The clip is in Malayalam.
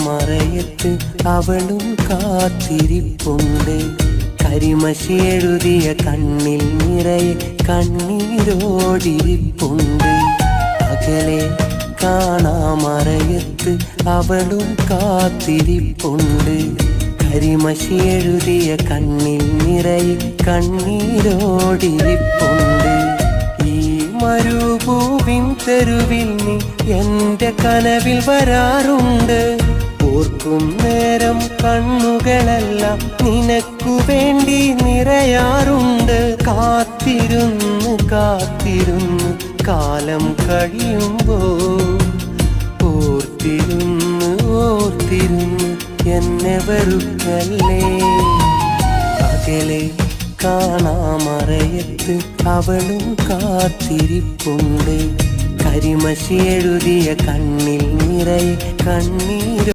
കാണാമറയത്ത് അവളും കാത്തിരിപ്പുണ്ട്. കരിമഷി എഴുതിയ കണ്ണിൽ നിറയെ കണ്ണീരോടിരിപ്പുണ്ട്. അകലെ കാണാമറയത്ത് അവളും കാത്തിരിപ്പുണ്ട്. കരിമഷി എഴുതിയ കണ്ണിൽ നിറയെ കണ്ണീരോടിരിപ്പുണ്ട്. ഈ മരുഭൂവിൻ തെരുവിൽ നീ എന്റെ കനവിൽ വരാറുണ്ട്. ഓർക്കും നേരം കണ്ണുകളെല്ലാം നിനക്കു വേണ്ടി നിറയാറുണ്ട്. കാത്തിരുന്ന് കാത്തിരുന്ന് കാലം കഴിയുമ്പോ ഓർത്തിരുന്ന് ഓർത്തിരുന്ന് എന്നെ വെറുക്കല്ലേ. അകലെ കാണാമറയത്ത് അവളും കാത്തിരിപ്പുണ്ട്. കരിമഷി എഴുതിയ കണ്ണിൽ നിറയെ കണ്ണീർ